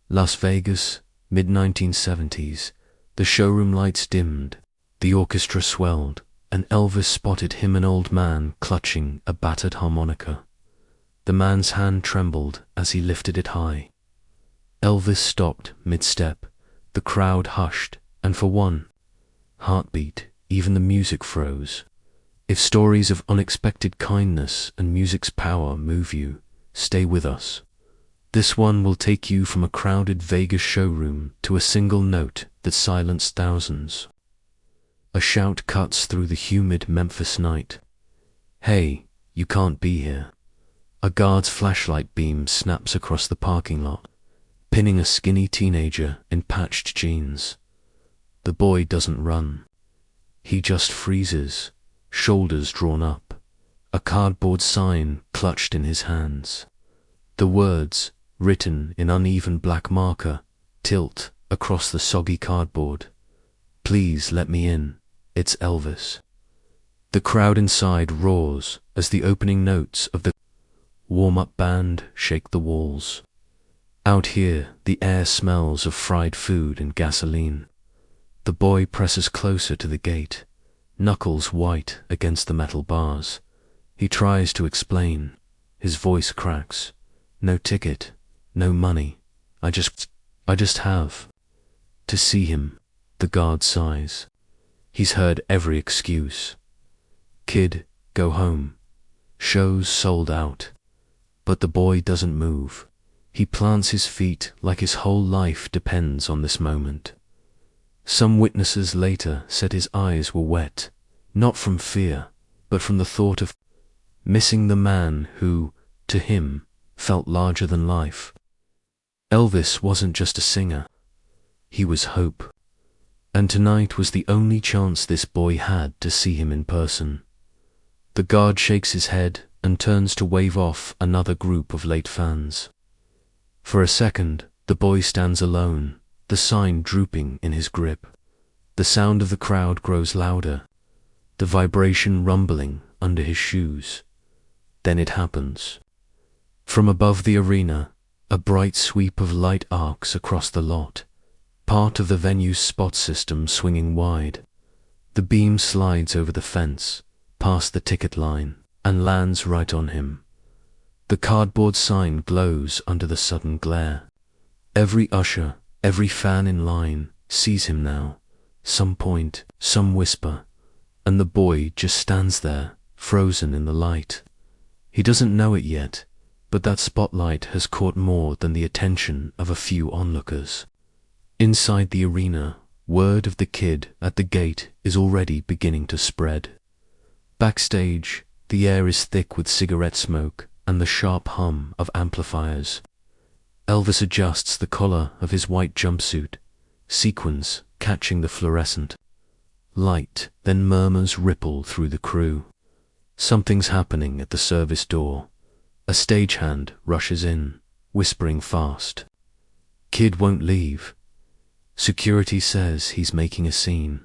Las Vegas, mid-1970s. The showroom lights dimmed, the orchestra swelled, and Elvis spotted him an old man clutching a battered harmonica. The man's hand trembled as he lifted it high. Elvis stopped mid-step. The crowd hushed, and for one heartbeat, even the music froze. If stories of unexpected kindness and music's power move you, stay with us. This one will take you from a crowded Vegas showroom to a single note that silenced thousands. A shout cuts through the humid Memphis night. "Hey, you can't be here." A guard's flashlight beam snaps across the parking lot, pinning a skinny teenager in patched jeans. The boy doesn't run. He just freezes, shoulders drawn up, a cardboard sign clutched in his hands. The words, written in uneven black marker, tilt across the soggy cardboard. "Please let me in. It's Elvis." The crowd inside roars as the opening notes of the warm-up band shake the walls. Out here, the air smells of fried food and gasoline. The boy presses closer to the gate, knuckles white against the metal bars. He tries to explain. His voice cracks. "No ticket, no money. I just have to see him." The guard sighs. He's heard every excuse. "Kid, go home. Show's sold out." But the boy doesn't move. He plants his feet like his whole life depends on this moment. Some witnesses later said his eyes were wet, not from fear, but from the thought of missing the man who, to him, felt larger than life. Elvis wasn't just a singer. He was hope. And tonight was the only chance this boy had to see him in person. The guard shakes his head and turns to wave off another group of late fans. For a second, the boy stands alone, the sign drooping in his grip. The sound of the crowd grows louder, the vibration rumbling under his shoes. Then it happens. From above the arena, a bright sweep of light arcs across the lot, part of the venue's spot system swinging wide. The beam slides over the fence, past the ticket line, and lands right on him. The cardboard sign glows under the sudden glare. Every usher, every fan in line sees him now. Some point, some whisper, and the boy just stands there, frozen in the light. He doesn't know it yet, but that spotlight has caught more than the attention of a few onlookers. Inside the arena, word of the kid at the gate is already beginning to spread. Backstage, the air is thick with cigarette smoke and the sharp hum of amplifiers. Elvis adjusts the collar of his white jumpsuit, sequins catching the fluorescent light, then murmurs ripple through the crew. Something's happening at the service door. A stagehand rushes in, whispering fast. "Kid won't leave. Security says he's making a scene."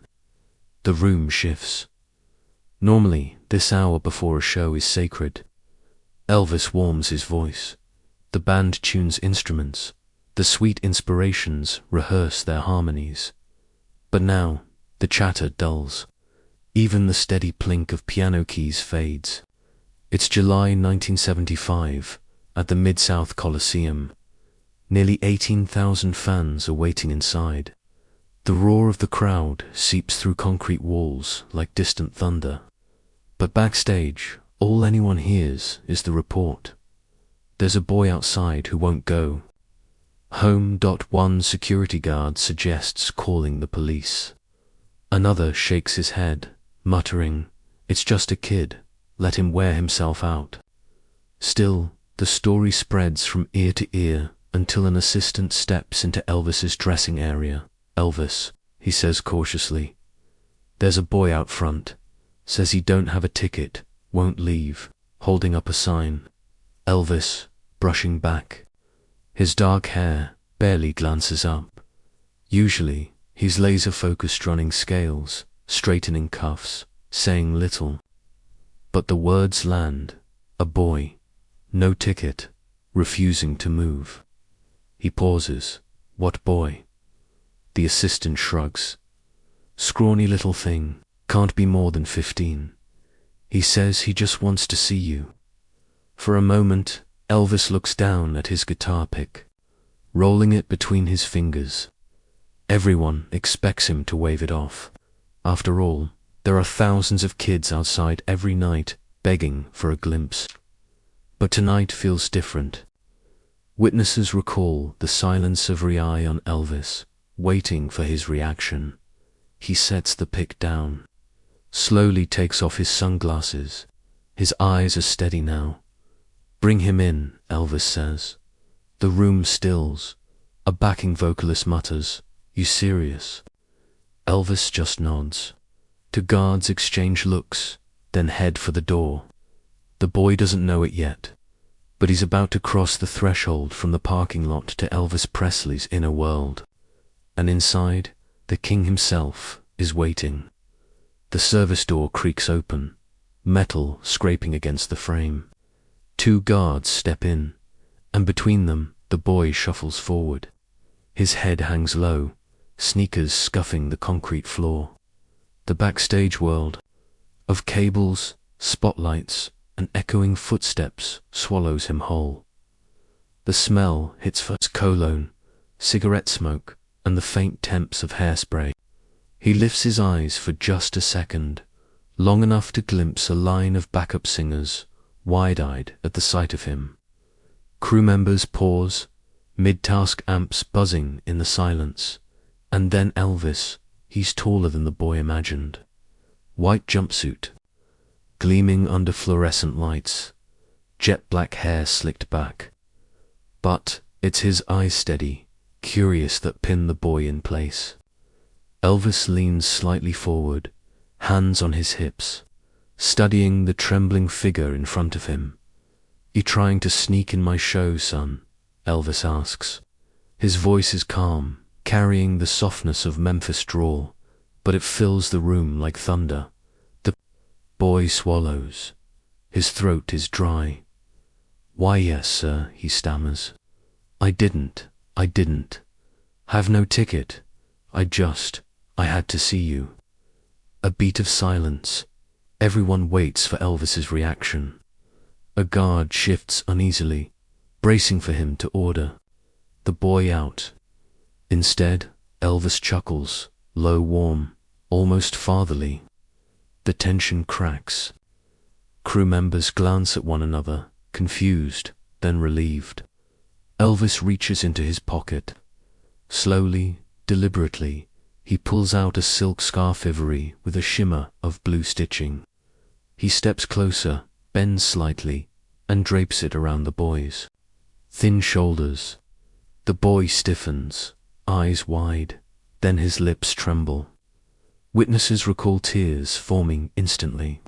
The room shifts. Normally, this hour before a show is sacred. Elvis warms his voice. The band tunes instruments. The sweet inspirations rehearse their harmonies. But now, the chatter dulls. Even the steady plink of piano keys fades. It's July 1975, at the Mid-South Coliseum. Nearly 18,000 fans are waiting inside. The roar of the crowd seeps through concrete walls like distant thunder. But backstage, all anyone hears is the report. There's a boy outside who won't go. One security guard suggests calling the police. Another shakes his head, muttering, "It's just a kid. Let him wear himself out." Still, the story spreads from ear to ear until an assistant steps into Elvis's dressing area. "Elvis," he says cautiously. "There's a boy out front. Says he don't have a ticket, won't leave," holding up a sign. Elvis, brushing back. His dark hair barely glances up. Usually, he's laser-focused running scales, straightening cuffs, saying little. But the words land. A boy, no ticket, refusing to move. He pauses, What boy? The assistant shrugs. Scrawny little thing, can't be more than 15. He says he just wants to see you. For a moment, Elvis looks down at his guitar pick, rolling it between his fingers. Everyone expects him to wave it off. After all, there are thousands of kids outside every night begging for a glimpse. But tonight feels different. Witnesses recall the silence of eye on Elvis, waiting for his reaction. He sets the pick down, slowly takes off his sunglasses. His eyes are steady now. "Bring him in," Elvis says. The room stills. A backing vocalist mutters, "You serious?" Elvis just nods. Two guards exchange looks, then head for the door. The boy doesn't know it yet, but he's about to cross the threshold from the parking lot to Elvis Presley's inner world. And inside, the king himself is waiting. The service door creaks open, metal scraping against the frame. Two guards step in, and between them, the boy shuffles forward. His head hangs low, sneakers scuffing the concrete floor. The backstage world of cables, spotlights, and echoing footsteps swallows him whole. The smell hits first cologne, cigarette smoke, and the faint temps of hairspray. He lifts his eyes for just a second, long enough to glimpse a line of backup singers, wide-eyed at the sight of him. Crew members pause, mid-task amps buzzing in the silence, and then Elvis. He's taller than the boy imagined. White jumpsuit, gleaming under fluorescent lights, jet black hair slicked back. But it's his eyes steady, curious, that pin the boy in place. Elvis leans slightly forward, hands on his hips, studying the trembling figure in front of him. "You trying to sneak in my show, son?" Elvis asks. His voice is calm, carrying the softness of Memphis drawl, but it fills the room like thunder. The boy swallows. His throat is dry. "Why, yes, sir," he stammers. I didn't. Have no ticket. I had to see you." A beat of silence. Everyone waits for Elvis's reaction. A guard shifts uneasily, bracing for him to order the boy out. Instead, Elvis chuckles, low, warm, almost fatherly. The tension cracks. Crew members glance at one another, confused, then relieved. Elvis reaches into his pocket. Slowly, deliberately, he pulls out a silk scarf ivory with a shimmer of blue stitching. He steps closer, bends slightly, and drapes it around the boy's thin shoulders. The boy stiffens, eyes wide, then his lips tremble. Witnesses recall tears forming instantly,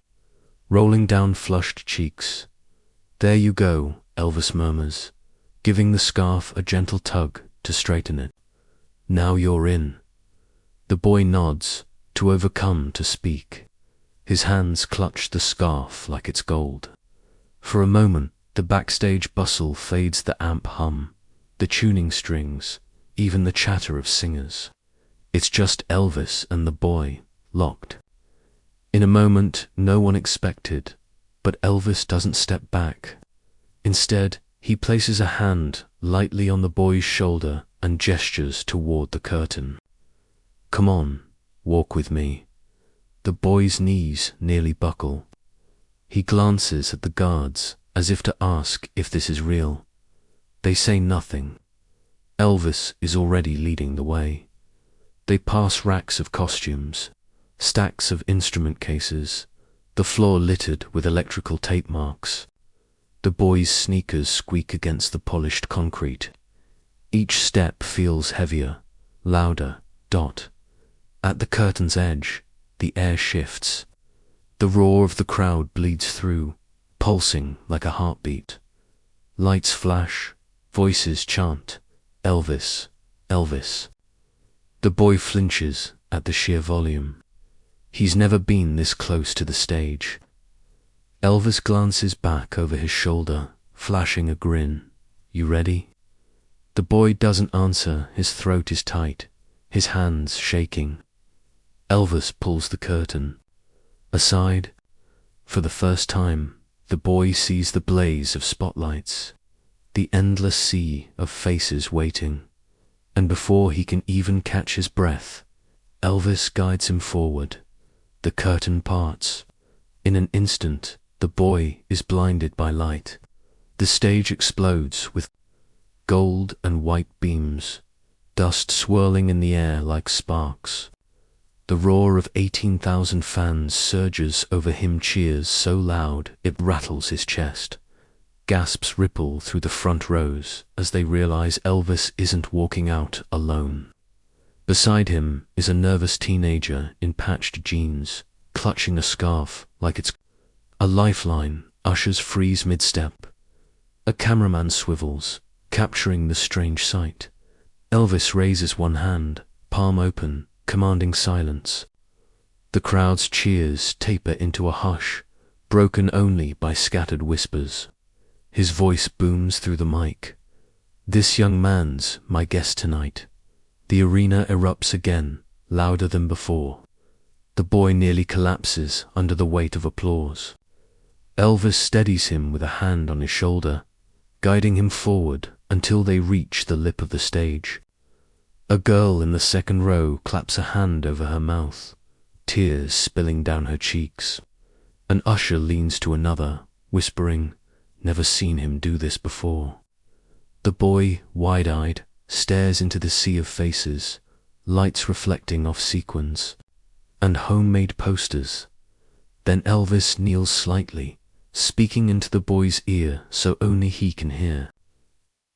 rolling down flushed cheeks. "There you go," Elvis murmurs, giving the scarf a gentle tug to straighten it. "Now you're in." The boy nods, too overcome to speak. His hands clutch the scarf like it's gold. For a moment, the backstage bustle fades, the amp hum, the tuning strings, even the chatter of singers. It's just Elvis and the boy, locked. In a moment no one expected, but Elvis doesn't step back. Instead, he places a hand lightly on the boy's shoulder and gestures toward the curtain. "Come on, walk with me." The boy's knees nearly buckle. He glances at the guards as if to ask if this is real. They say nothing. Elvis is already leading the way. They pass racks of costumes, stacks of instrument cases, the floor littered with electrical tape marks. The boy's sneakers squeak against the polished concrete. Each step feels heavier, louder. At the curtain's edge, the air shifts. The roar of the crowd bleeds through, pulsing like a heartbeat. Lights flash, voices chant, "Elvis, Elvis." The boy flinches at the sheer volume. He's never been this close to the stage. Elvis glances back over his shoulder, flashing a grin. "You ready?" The boy doesn't answer, his throat is tight, his hands shaking. Elvis pulls the curtain aside. For the first time, the boy sees the blaze of spotlights, the endless sea of faces waiting, and before he can even catch his breath, Elvis guides him forward. The curtain parts. In an instant, the boy is blinded by light. The stage explodes with gold and white beams, dust swirling in the air like sparks. The roar of 18,000 fans surges over him, cheers so loud it rattles his chest. Gasps ripple through the front rows as they realize Elvis isn't walking out alone. Beside him is a nervous teenager in patched jeans, clutching a scarf like it's a lifeline. Ushers freeze mid-step. A cameraman swivels, capturing the strange sight. Elvis raises one hand, palm open, commanding silence. The crowd's cheers taper into a hush, broken only by scattered whispers. His voice booms through the mic. "This young man's my guest tonight." The arena erupts again, louder than before. The boy nearly collapses under the weight of applause. Elvis steadies him with a hand on his shoulder, guiding him forward until they reach the lip of the stage. A girl in the second row claps a hand over her mouth, tears spilling down her cheeks. An usher leans to another, whispering, "Never seen him do this before." The boy, wide-eyed, stares into the sea of faces, lights reflecting off sequins and homemade posters. Then Elvis kneels slightly, speaking into the boy's ear so only he can hear.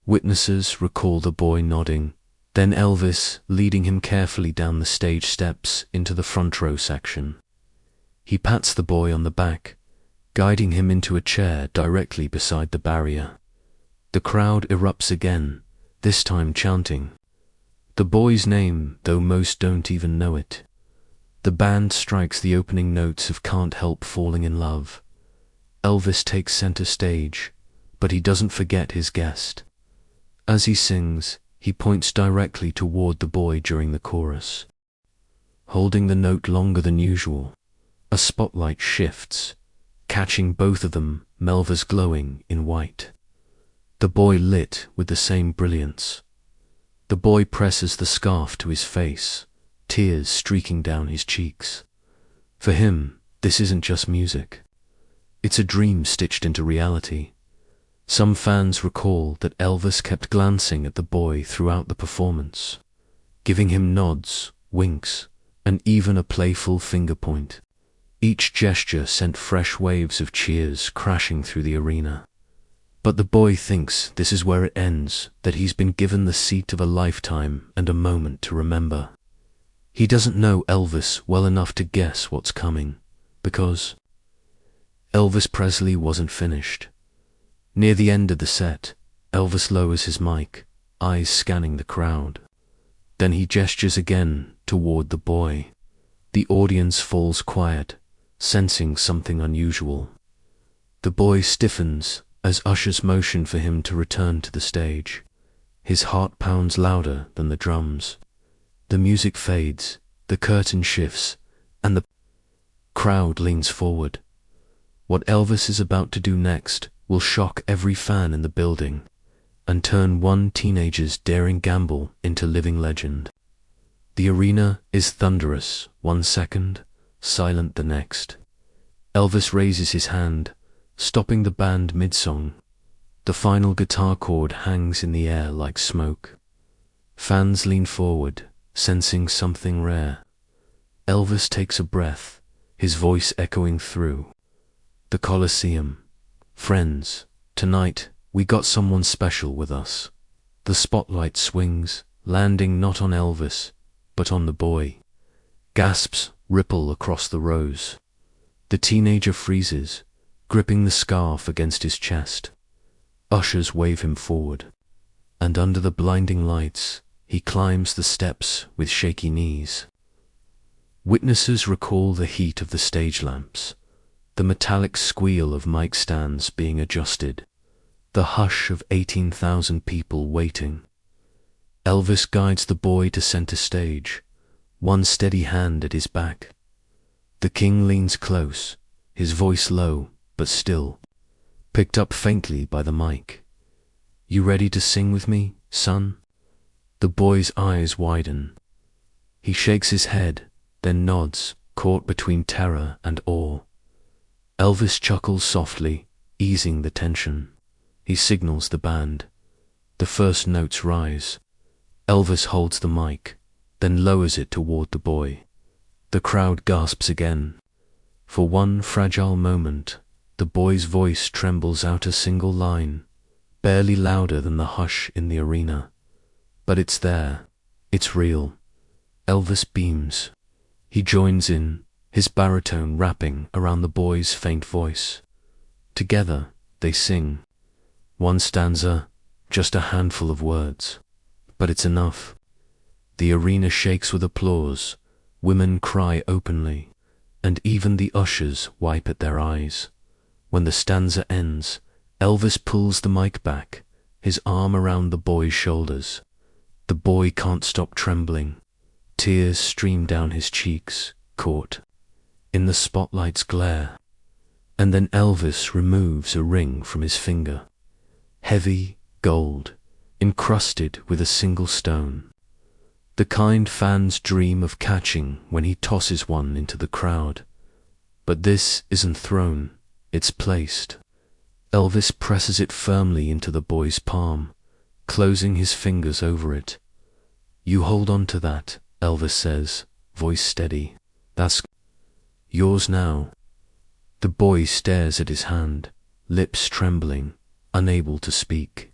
Witnesses recall the boy nodding, then Elvis leading him carefully down the stage steps into the front row section. He pats the boy on the back, guiding him into a chair directly beside the barrier. The crowd erupts again, this time chanting the boy's name, though most don't even know it. The band strikes the opening notes of "Can't Help Falling in Love." Elvis takes center stage, but he doesn't forget his guest. As he sings, he points directly toward the boy during the chorus. Holding the note longer than usual, a spotlight shifts, catching both of them, Melva's glowing in white. The boy lit with the same brilliance. The boy presses the scarf to his face, tears streaking down his cheeks. For him, this isn't just music. It's a dream stitched into reality. Some fans recall that Elvis kept glancing at the boy throughout the performance, giving him nods, winks, and even a playful finger point. Each gesture sent fresh waves of cheers crashing through the arena. But the boy thinks this is where it ends, that he's been given the seat of a lifetime and a moment to remember. He doesn't know Elvis well enough to guess what's coming, because Elvis Presley wasn't finished. Near the end of the set, Elvis lowers his mic, eyes scanning the crowd. Then he gestures again toward the boy. The audience falls quiet, sensing something unusual. The boy stiffens as ushers motion for him to return to the stage. His heart pounds louder than the drums. The music fades, the curtain shifts, and the crowd leans forward. What Elvis is about to do next will shock every fan in the building and turn one teenager's daring gamble into living legend. The arena is thunderous 1 second, silent the next. Elvis raises his hand, stopping the band mid-song. The final guitar chord hangs in the air like smoke. Fans lean forward, sensing something rare. Elvis takes a breath, his voice echoing through the Coliseum. "Friends, tonight we got someone special with us." The spotlight swings, landing not on Elvis, but on the boy. Gasps ripple across the rows. The teenager freezes, gripping the scarf against his chest. Ushers wave him forward, and under the blinding lights, he climbs the steps with shaky knees. Witnesses recall the heat of the stage lamps, the metallic squeal of mic stands being adjusted, the hush of 18,000 people waiting. Elvis guides the boy to center stage, one steady hand at his back. The king leans close, his voice low but still, picked up faintly by the mic. "You ready to sing with me, son?" The boy's eyes widen. He shakes his head, then nods, caught between terror and awe. Elvis chuckles softly, easing the tension. He signals the band. The first notes rise. Elvis holds the mic, then lowers it toward the boy. The crowd gasps again. For one fragile moment, the boy's voice trembles out a single line, barely louder than the hush in the arena. But it's there. It's real. Elvis beams. He joins in, his baritone wrapping around the boy's faint voice. Together, they sing. One stanza, just a handful of words. But it's enough. The arena shakes with applause. Women cry openly, and even the ushers wipe at their eyes. When the stanza ends, Elvis pulls the mic back, his arm around the boy's shoulders. The boy can't stop trembling. Tears stream down his cheeks, caught in the spotlight's glare. And then Elvis removes a ring from his finger. Heavy, gold, encrusted with a single stone. The kind fans dream of catching when he tosses one into the crowd. But this isn't thrown, it's placed. Elvis presses it firmly into the boy's palm, closing his fingers over it. "You hold on to that," Elvis says, voice steady. "That's yours now." The boy stares at his hand, lips trembling, unable to speak.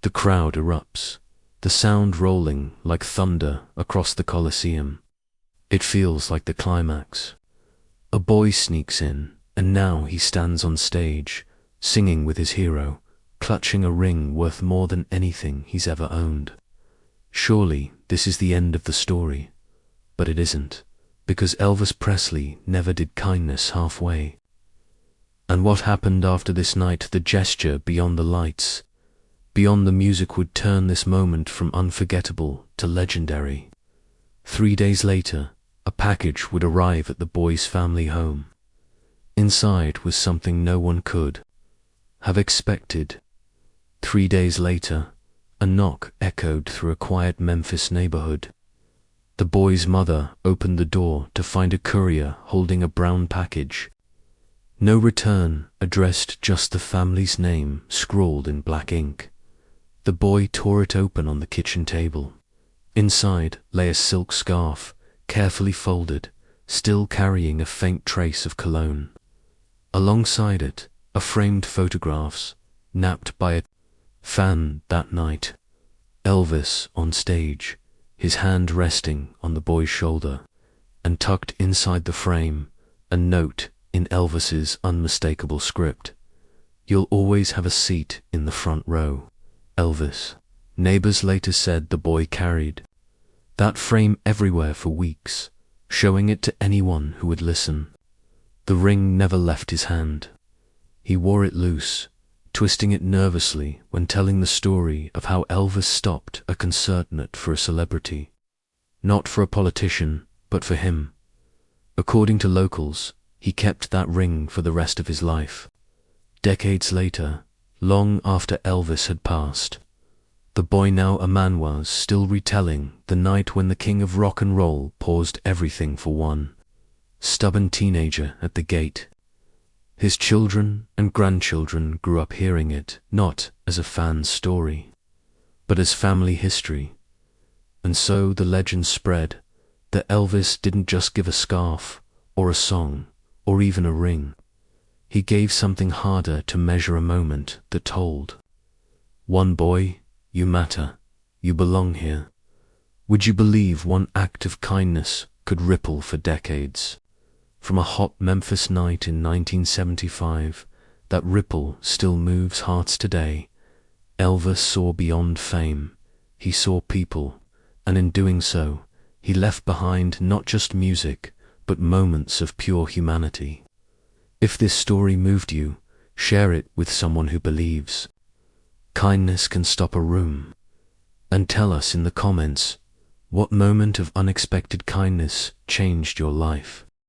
The crowd erupts, the sound rolling like thunder across the Colosseum. It feels like the climax. A boy sneaks in, and now he stands on stage, singing with his hero, clutching a ring worth more than anything he's ever owned. Surely this is the end of the story. But it isn't, because Elvis Presley never did kindness halfway. And what happened after this night, the gesture beyond the lights, beyond the music, would turn this moment from unforgettable to legendary. 3 days later, a package would arrive at the boy's family home. Inside was something no one could have expected. 3 days later, a knock echoed through a quiet Memphis neighborhood. The boy's mother opened the door to find a courier holding a brown package. No return addressed, just the family's name scrawled in black ink. The boy tore it open on the kitchen table. Inside lay a silk scarf, carefully folded, still carrying a faint trace of cologne. Alongside it, are framed photographs, napped by a fan that night. Elvis on stage, his hand resting on the boy's shoulder, and tucked inside the frame, a note in Elvis's unmistakable script. "You'll always have a seat in the front row, Elvis." Neighbors later said the boy carried that frame everywhere for weeks, showing it to anyone who would listen. The ring never left his hand. He wore it loose, twisting it nervously when telling the story of how Elvis stopped a concert note for a celebrity. Not for a politician, but for him. According to locals, he kept that ring for the rest of his life. Decades later, long after Elvis had passed, the boy, now a man, was still retelling the night when the king of rock and roll paused everything for one stubborn teenager at the gate. His children and grandchildren grew up hearing it, not as a fan's story, but as family history. And so the legend spread that Elvis didn't just give a scarf, or a song, or even a ring. He gave something harder to measure, a moment that told. "One boy, you matter, you belong here." Would you believe one act of kindness could ripple for decades? From a hot Memphis night in 1975, that ripple still moves hearts today. Elvis saw beyond fame. He saw people, and in doing so, he left behind not just music, but moments of pure humanity. If this story moved you, share it with someone who believes. Kindness can stop a room. And tell us in the comments what moment of unexpected kindness changed your life.